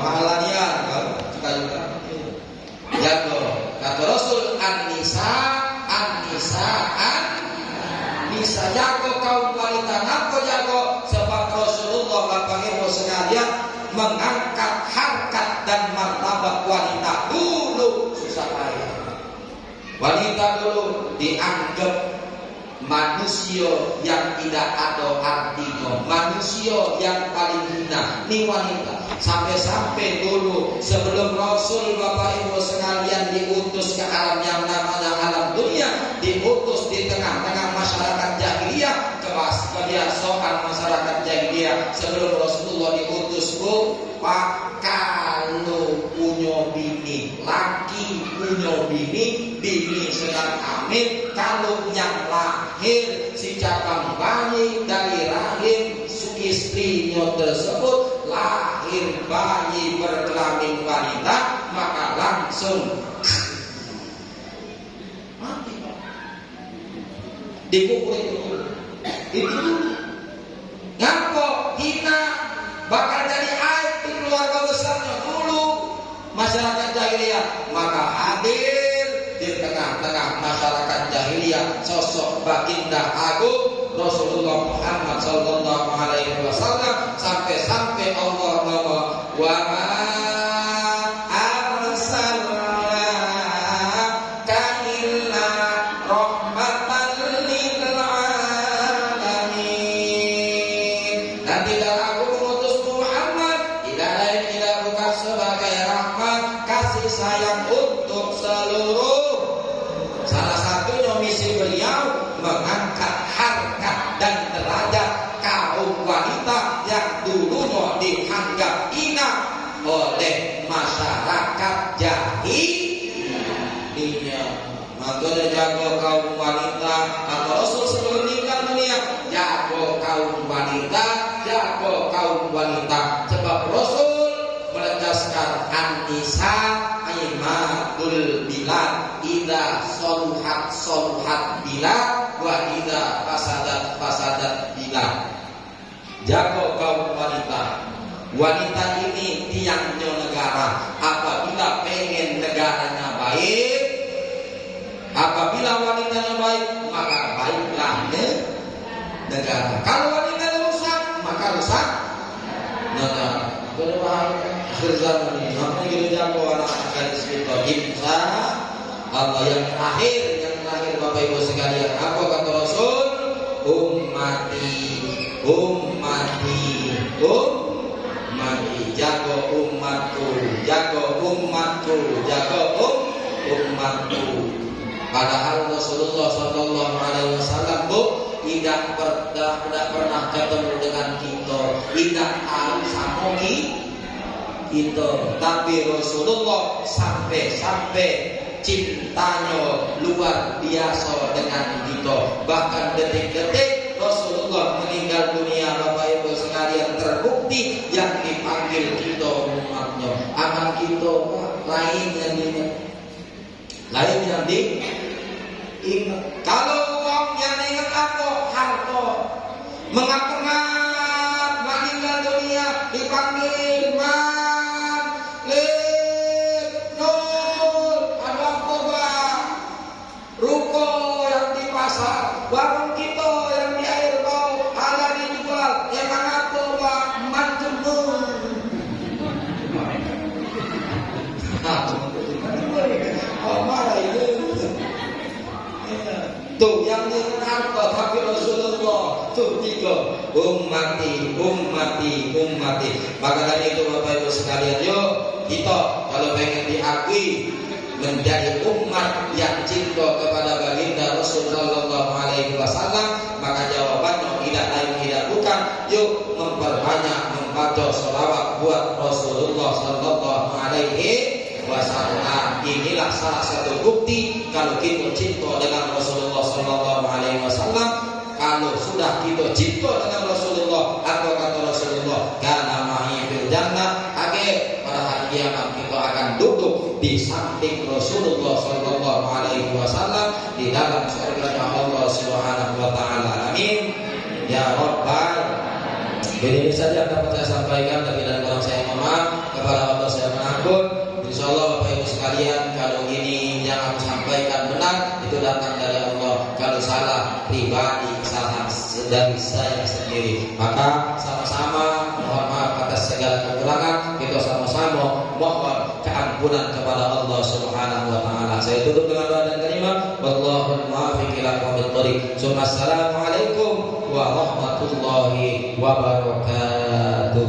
Halanian kan juga. Jago. Kata Rasul an-nisa, an-nisa, an-nisa. Jago kaum wanita. Kenapa jago? Sebab Rasulullah Bapak Ibu sekalian mengangkat harkat dan martabat wanita dulu susah payah. Wanita dulu dianggap manusia yang tidak ada artinya, manusia yang paling hina. Ini wanita. Sampai-sampai dulu sebelum Rasul Bapak Ibu sekalian diutus ke alam yang namanya alam dunia, diutus di tengah-tengah masyarakat jahiliyah, kebiasaan masyarakat jahiliyah sebelum Rasulullah diutus, bu, pak, kalau punya bini laki, punya bini sedang hamil, kalau yang lahir si cabang bayi dari rahim istrinya tersebut lahir bayi berkelamin wanita, maka langsung mati. Dipukul itu ngapa hina bakal jadi aib di keluarga besarnya dulu masyarakat jahiliyah. Maka hadir di tengah-tengah masyarakat jahiliyah sosok baginda agung Rasulullah Muhammad sallallahu alaihi wasallam, sampai-sampai Allah ngomong wa ma arsalnaka illa rahmatan lil alamin. Dan tidak aku mengutus Muhammad tidak lain tidak bukan sebagai rahmat kasih sayang untuk seluruh. Salah satunya misi beliau mengangkat harkat dan derajat kaum wanita yang dulunya dianggap hina oleh masyarakat jahiliyah. Makanya jago kaum wanita atau Rasul sebelum meninggal dunia, jago kaum wanita, jago kaum wanita. Sebab Rasul menegaskan an-nisa imadul bilad, idza soluhat bilad wa idza fasadat bilad. Jago kaum wanita. Wanita ini tiangnya negara. Apabila pengen negaranya baik, apabila wanitanya baik, maka baiklah negara. Kalau wanitanya rusak, maka rusak negara. Akhir zaman ini, makanya kita jago anak-anak gadis kita. Insya Allah yang terakhir Bapak Ibu sekalian, apa kata Rasul? Ummati, jago umatku, umatku. Padahal Rasulullah Sallallahu Alaihi Wasallam, bu, tidak pernah ketemu dengan kita, tidak tahu sama kita. Tapi Rasulullah sampai cintanya luar biasa dengan kita. Bahkan detik-detik Rasulullah meninggal dunia, Bapak Ibu sekalian, terbukti yang dipanggil kita umatnya. Amal kita lain yang diingat. Kalau orang yang ingat apa? Harta. Mengapa meninggal dunia dipanggil warung kita yang di air bau halal dijual, emang apa Pak? Manjemur. Marah itu. Tuh yang diangkat Habib Rasulullah tuh tiga ummati. Maka dari itu Bapak Ibu sekalian, yuk kita kalau pengen diakui menjadi umat yang cinta kepada baginda Rasulullah SAW, maka jawabannya tidak lain tidak bukan, yuk memperbanyak membaca sholawat buat Rasulullah SAW. Inilah salah satu bukti kalau kita cinta dengan Rasulullah SAW. Kalau sudah kita cinta dengan Rasulullah, apa kata Rasulullah? Kana ma'i fil jannah. Pada hari kiamat kita akan duduk di samping Rasulullah SAW di dalam surga Allah Subhanahu wa taala. Amin ya rabbal. Ini saja yang dapat saya sampaikan, tapi dan kurang saya mohon maaf. Kepada Allah saya mengampun. Insyaallah Bapak Ibu sekalian, kalau ini yang aku sampaikan benar, itu datang dari Allah. Kalau salah pribadi, salah dari saya sendiri, maka sama-sama mohon maaf atas segala kekurangan. Kita sama-sama mohon keampunan kepada Allah Subhanahu wa taala. Saya tutup dengan doa dan kalimat, wallahul muwaffiq ila aqwamit thoriq. Assalamualaikum warahmatullahi wabarakatuh.